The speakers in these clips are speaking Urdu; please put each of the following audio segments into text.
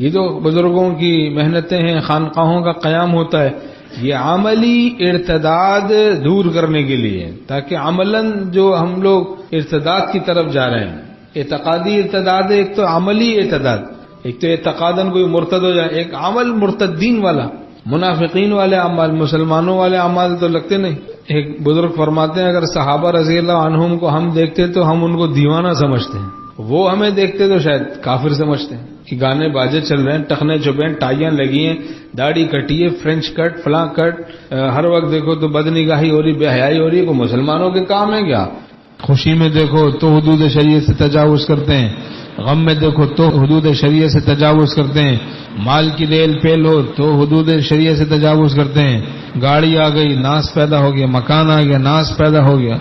یہ جو بزرگوں کی محنتیں ہیں، خانقاہوں کا قیام ہوتا ہے، یہ عملی ارتداد دور کرنے کے لیے، تاکہ عملاً جو ہم لوگ ارتداد کی طرف جا رہے ہیں، اعتقادی ارتداد ہے ایک، تو عملی ارتداد، ایک تو اعتقاداً کوئی مرتد ہو جائے، ایک عمل مرتدین والا، منافقین والے اعمال، مسلمانوں والے اعمال تو لگتے نہیں۔ ایک بزرگ فرماتے ہیں اگر صحابہ رضی اللہ عنہم کو ہم دیکھتے تو ہم ان کو دیوانہ سمجھتے ہیں، وہ ہمیں دیکھتے تو شاید کافر سمجھتے ہیں کہ گانے باجے چل رہے ہیں، ٹخنے چھپے ہیں، ٹائیاں لگی ہیں، داڑھی کٹی ہے، فرینچ کٹ، فلاں کٹ، ہر وقت دیکھو تو بد نگاہی ہو رہی، بے حیائی ہو رہی ہے، کوئی مسلمانوں کے کام ہے کیا؟ خوشی میں دیکھو تو حدود شریعت سے تجاوز کرتے ہیں، غم میں دیکھو تو حدود شریعت سے تجاوز کرتے ہیں، مال کی ریل پیل ہو تو حدود شریعت سے تجاوز کرتے ہیں، گاڑی آ گئی ناس پیدا ہو گیا، مکان آ گیا ناس پیدا ہو گیا،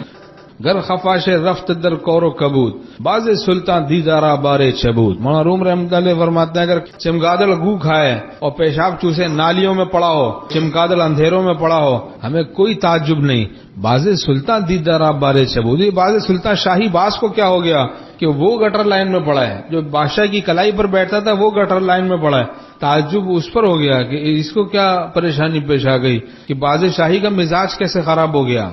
گر خفاش رفت در کور و کبود، باز سلطان دیدارا بارے چبود۔ مولانا روم رحمۃ اللہ فرماتے ہیں اگر چمگادڑ گو کھائے اور پیشاب چوسے نالیوں میں پڑا ہو، چمگادڑ اندھیروں میں پڑا ہو، ہمیں کوئی تعجب نہیں، باز سلطان دیدارا بارے چبود۔ یہ باز سلطان شاہی باز کو کیا ہو گیا کہ وہ گٹر لائن میں پڑا ہے، جو بادشاہ کی کلائی پر بیٹھتا تھا وہ گٹر لائن میں پڑا ہے۔ تعجب اس پر ہو گیا کہ اس کو کیا پریشانی پیش آ گئی کہ باز شاہی کا مزاج کیسے خراب ہو گیا،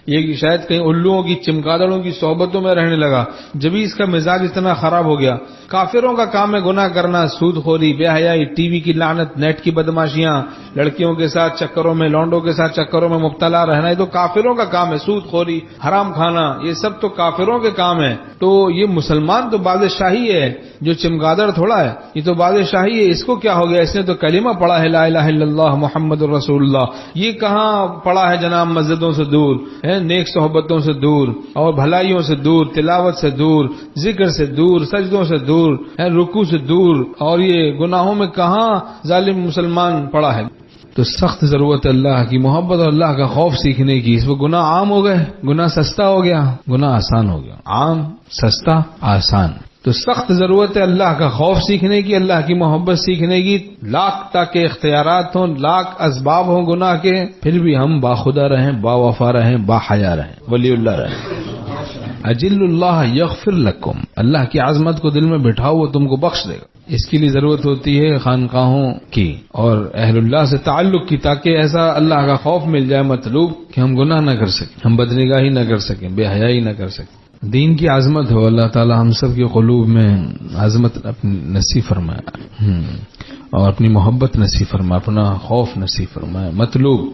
یہ شاید کہیں الوؤں کی چمگادڑوں کی صحبتوں میں رہنے لگا، جبھی اس کا مزاج اتنا خراب ہو گیا۔ کافروں کا کام ہے گناہ کرنا، سود خوری، بے حیائی، ٹی وی کی لعنت، نیٹ کی بدماشیاں، لڑکیوں کے ساتھ چکروں میں، لونڈوں کے ساتھ چکروں میں مبتلا رہنا، یہ تو کافروں کا کام ہے، سود خوری، حرام کھانا، یہ سب تو کافروں کے کام ہے۔ تو یہ مسلمان تو بادشاہی ہے، جو چمگادڑ تھوڑا ہے، یہ تو بادشاہی ہے، اس کو کیا ہو گیا؟ اس نے تو کلمہ پڑھا ہے لا الہ الا اللہ محمد الرسول اللہ، یہ کہاں پڑھا ہے جناب؟ مسجدوں سے دور ہے، نیک صحبتوں سے دور اور بھلائیوں سے دور، تلاوت سے دور، ذکر سے دور، سجدوں سے دور، رکوع سے دور، اور یہ گناہوں میں کہاں ظالم مسلمان پڑا ہے؟ تو سخت ضرورت ہے اللہ کی محبت اور اللہ کا خوف سیکھنے کی۔ اس میں گناہ عام ہو گئے، گناہ سستا ہو گیا، گناہ آسان ہو گیا، عام، سستا، آسان۔ تو سخت ضرورت ہے اللہ کا خوف سیکھنے کی، اللہ کی محبت سیکھنے کی، لاکھ تاکہ اختیارات ہوں، لاکھ اسباب ہوں گناہ کے، پھر بھی ہم باخدا رہیں، با وفا رہیں، با حیا رہیں، ولی اللہ رہیں۔ اجل اللہ یغفر لکم، اللہ کی عظمت کو دل میں بٹھاؤ، وہ تم کو بخش دے گا۔ اس کے لیے ضرورت ہوتی ہے خانقاہوں کی اور اہل اللہ سے تعلق کی، تاکہ ایسا اللہ کا خوف مل جائے مطلوب کہ ہم گناہ نہ کر سکیں، ہم بدنگاہی نہ کر سکیں، بے حیائی نہ کر سکیں، دین کی عظمت ہو۔ اللہ تعالی ہم سب کے قلوب میں عظمت اپنی نصیب فرمائے اور اپنی محبت نصیب فرمائے، اپنا خوف نصیب فرمائے۔ مطلوب